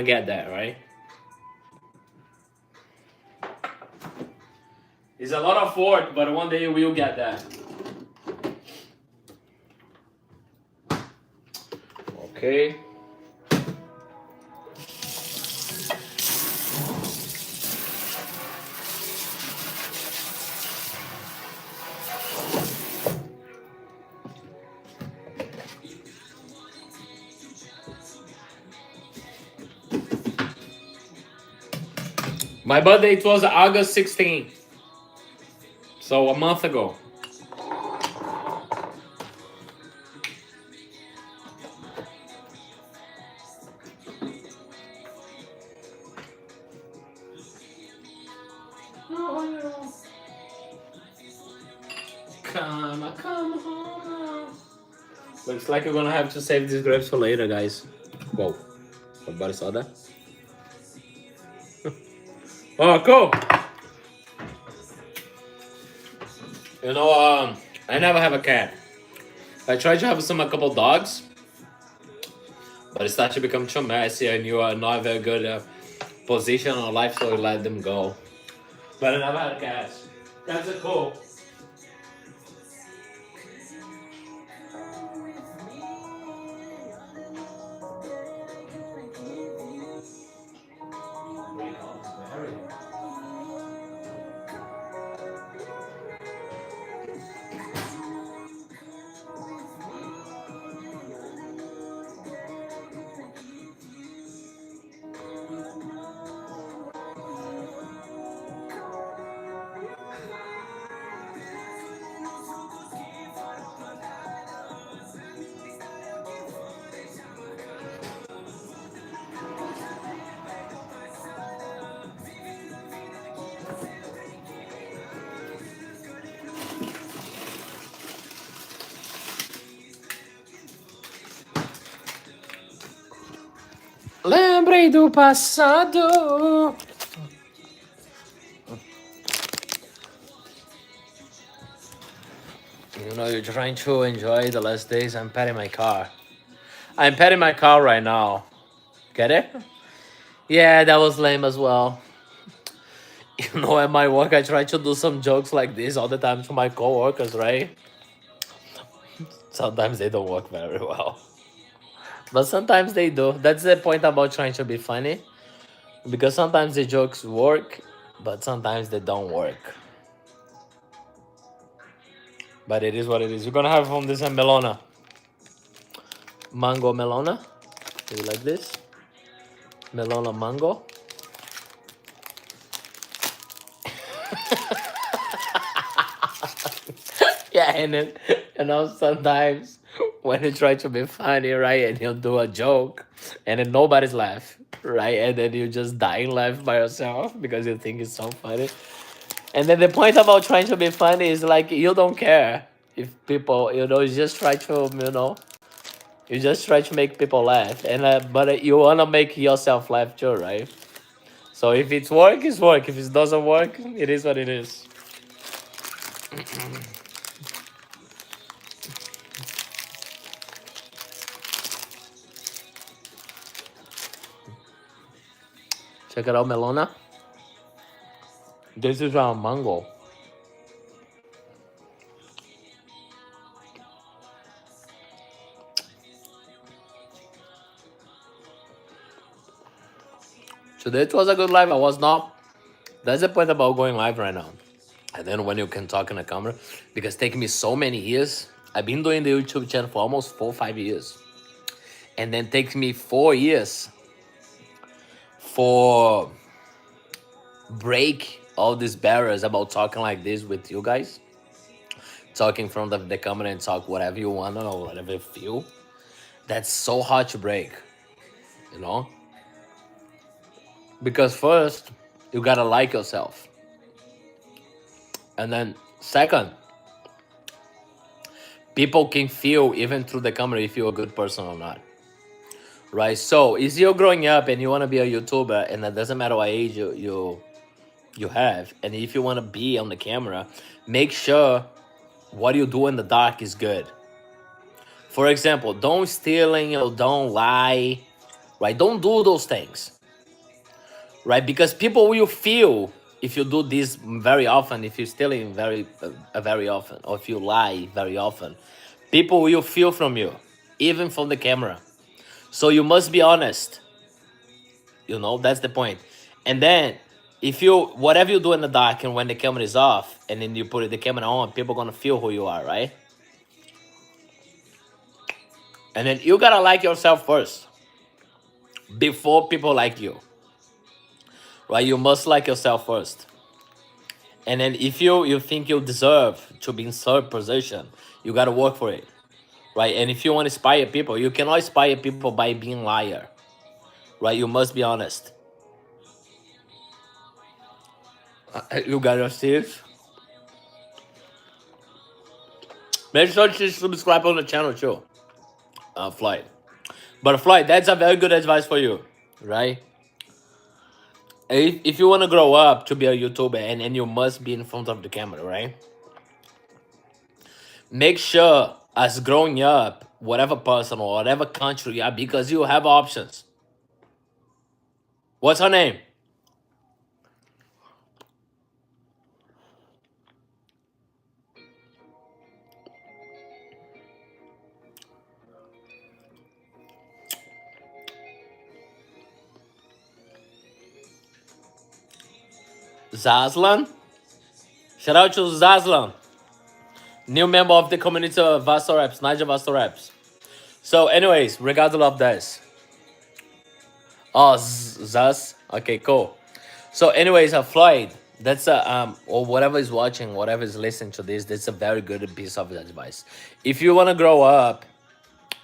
get that, right? It's a lot of work, but one day you will get that. Okay. My birthday, it was August 16th. So a month ago. Come home. Looks like you're gonna have to save these grapes for later, guys. Whoa. Somebody saw that? Oh, cool. You know, I never have a cat. I tried to have a couple dogs, but it started to become too messy and you are not a very good position on life, so you let them go. But I never had cats. Cats are cool. Lembrei do passado. You know, you're trying to enjoy the last days. I'm petting my car. I'm petting my car right now. Get it? Yeah, that was lame as well. You know, at my work, I try to do some jokes like this all the time to my coworkers, right? Sometimes they don't work very well. But sometimes they do. That's the point about trying to be funny. Because sometimes the jokes work, but sometimes they don't work. But it is what it is. You're gonna have from this and melona. Mango melona. Do you like this? Melona mango. Yeah, and then, you know, sometimes when you try to be funny, right, and you do a joke, and then nobody's laugh, right, and then you just dying laugh by yourself because you think it's so funny. And then the point about trying to be funny is like you don't care if people, you know, you just try to, you know, you just try to make people laugh, and but you wanna make yourself laugh too, right? So if it's work, it's work. If it doesn't work, it is what it is. Check it out, melona. This is a mango. Today it was a good live. I was not. That's the point about going live right now. And then when you can talk in a camera, because it's taken me so many years. I've been doing the YouTube channel for almost 4 or 5 years. And then it takes me 4 years for break all these barriers about talking like this with you guys. Talking from the camera and talk whatever you want or whatever you feel. That's so hard to break, you know? Because first, you gotta like yourself. And then second, people can feel even through the camera if you're a good person or not. Right? So if you're growing up and you want to be a YouTuber, and it doesn't matter what age you have, and if you want to be on the camera, make sure what you do in the dark is good. For example, don't stealing or don't lie, right? Don't do those things, right? Because people will feel if you do this very often, if you're stealing very often, or if you lie very often, people will feel from you, even from the camera. So you must be honest. That's the point. And then if you whatever you do in the dark and when the camera is off and then you put the camera on, people gonna feel who you are, right? And then you gotta like yourself first before people like you, right? You must like yourself first. And then if you think you deserve to be in third position, you gotta work for it, right? And if you want to inspire people, you cannot inspire people by being liar, right? You must be honest. You got your Steve. Make sure to subscribe on the channel too, Floyd. But Floyd, that's a very good advice for you, right? If you want to grow up to be a YouTuber and you must be in front of the camera, right? Make sure as growing up, whatever person or whatever country you are, because you have options. What's her name? Zazlan? Shout out to Zazlan, new member of the community of VastorRaps, Naygel.VastorRaps. So, anyways, regardless of this. Oh, Zaz. Okay, cool. So, anyways, Floyd, that's a or whatever is watching, whatever is listening to this, that's a very good piece of advice. If you want to grow up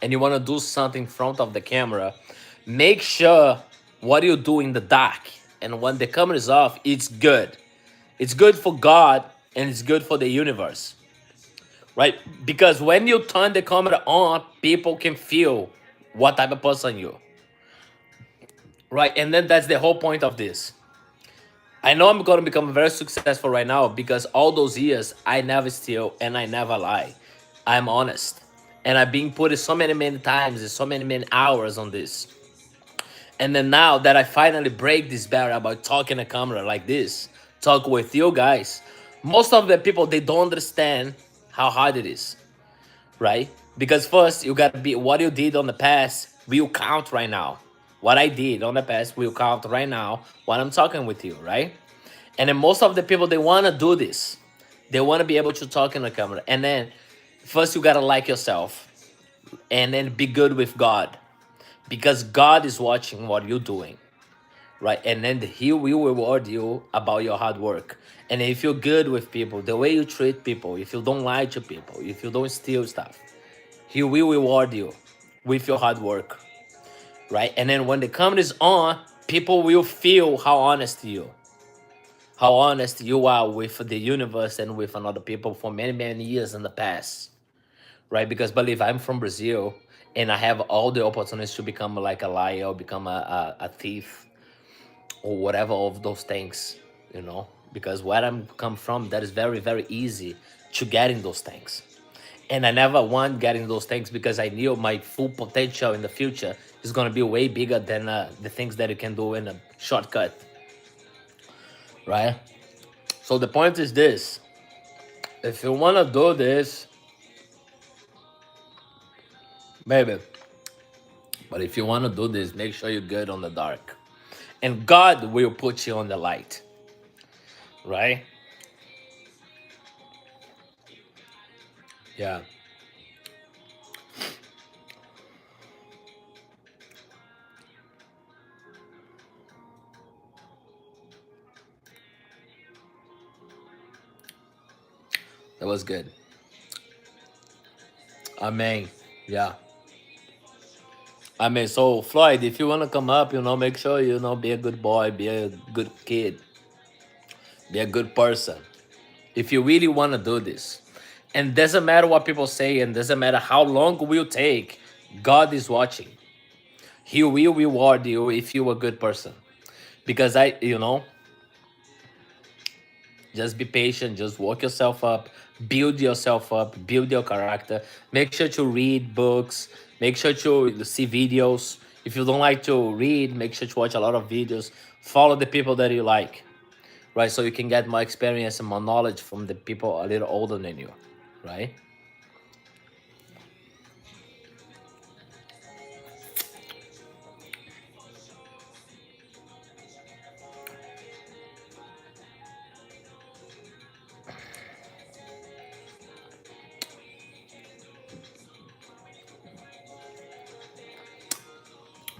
and you want to do something in front of the camera, make sure what you do in the dark and when the camera is off, it's good. It's good for God and it's good for the universe, right? Because when you turn the camera on, people can feel what type of person you, right? And then that's the whole point of this. I know I'm gonna become very successful right now because all those years I never steal and I never lie. I'm honest. And I've been put so many times and so many hours on this. And then now that I finally break this barrier about talking a camera like this, talk with you guys, most of the people they don't understand how hard it is, right? Because first you gotta be what you did on the past will count right now. What I did on the past will count right now when I'm talking with you, right? And then most of the people they wanna do this. They wanna be able to talk in the camera. And then first you gotta like yourself and then be good with God. Because God is watching what you're doing, right? And then He will reward you about your hard work. And if you're good with people, the way you treat people, if you don't lie to people, if you don't steal stuff, He will reward you with your hard work, right? And then when the camera is on, people will feel how honest you are with the universe and with another people for many years in the past, right? Because believe I'm from Brazil and I have all the opportunities to become like a liar or become a thief or whatever of those things, because where I'm come from, that is very easy to get in those things. And I never want getting those things because I knew my full potential in the future is going to be way bigger than the things that you can do in a shortcut, right? So the point is this: if you want to do this, maybe, but if you want to do this, make sure you're good on the dark, and God will put you on the light, right? Yeah, that was good. Amen. Yeah. I mean, so Floyd, if you want to come up, make sure, be a good boy, be a good kid, be a good person. If you really want to do this, and doesn't matter what people say, and doesn't matter how long it will take, God is watching. He will reward you if you're a good person. Because just be patient, just work yourself up, build yourself up, build your character. Make sure to read books, make sure to see videos. If you don't like to read, make sure to watch a lot of videos. Follow the people that you like, right? So you can get more experience and more knowledge from the people a little older than you, right?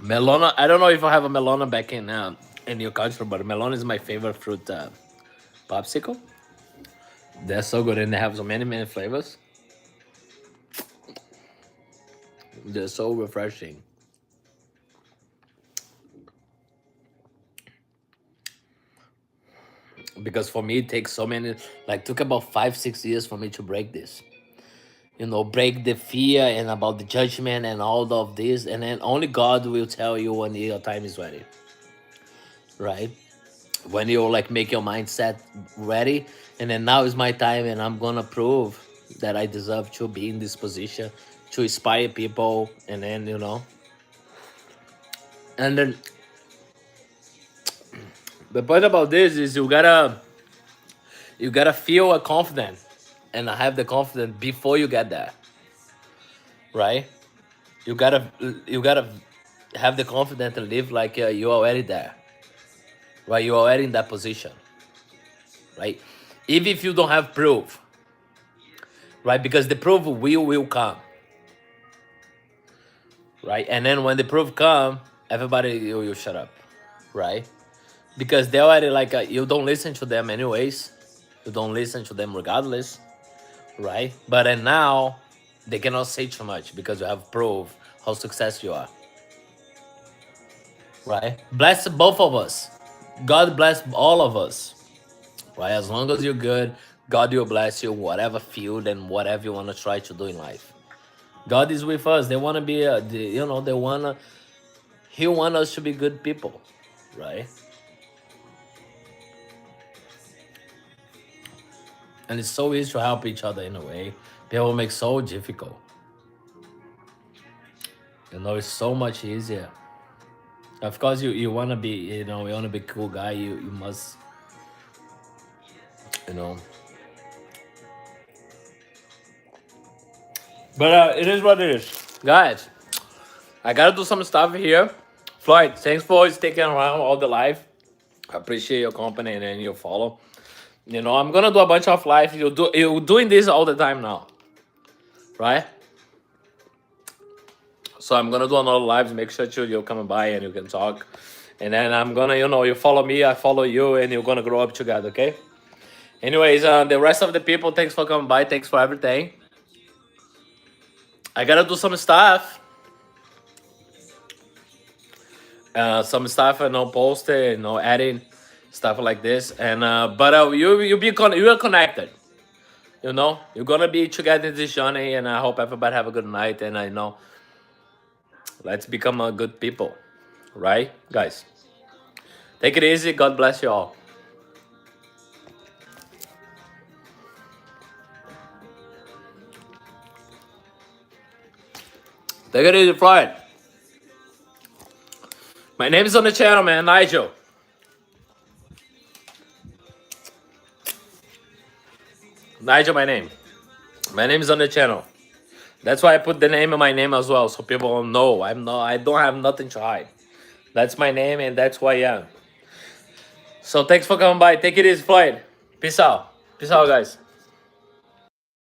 Melona, I don't know if I have a melona back in your country, but melona is my favorite fruit popsicle. They're so good and they have so many flavors. They're so refreshing. Because for me, it takes so many, like, took about 5 6 years for me to break this. You know, break the fear and about the judgment and all of this, and then only God will tell you when your time is ready, right? When you like make your mindset ready, and then now is my time, and I'm gonna prove that I deserve to be in this position to inspire people, and then and then the point about this is you gotta feel a confident and have the confidence before you get there, right? You gotta you gotta have the confidence to live like you're already there, right? You're already in that position, right? Even if you don't have proof, right? Because the proof will come, right? And then when the proof come, everybody you shut up, right? Because they already like you don't listen to them anyways. You don't listen to them regardless, right? But then now they cannot say too much because you have proof how successful you are, right? Bless both of us. God bless all of us, right? As long as you're good, God will bless you whatever field and whatever you want to try to do in life. God is with us. They want to be, they wanna. He want us to be good people, right? And it's so easy to help each other in a way. People make so difficult. It's so much easier. Of course, you wanna be, you wanna be a cool guy. You must, you know. But it is what it is, guys. I gotta do some stuff here. Floyd, thanks for sticking around all the life. I appreciate your company and your follow. I'm gonna do a bunch of live. You're doing this all the time now, right? So I'm gonna do another live. Make sure you're coming by and you can talk. And then I'm gonna, you follow me, I follow you, and you're gonna grow up together, okay? Anyways, the rest of the people, thanks for coming by. Thanks for everything. I gotta do some stuff. Posting, adding stuff like this. And but you are connected. You're gonna be together in this journey, and I hope everybody have a good night. And I know, let's become a good people, right, guys? Take it easy. God bless you all. Take it easy, Floyd. My name is on the channel, man. Nigel. Nigel, my name. My name is on the channel. That's why I put the name in my name as well, so people know I don't have nothing to hide. That's my name, and that's who I am. So thanks for coming by. Take it easy, Floyd. Peace out. Peace out, guys.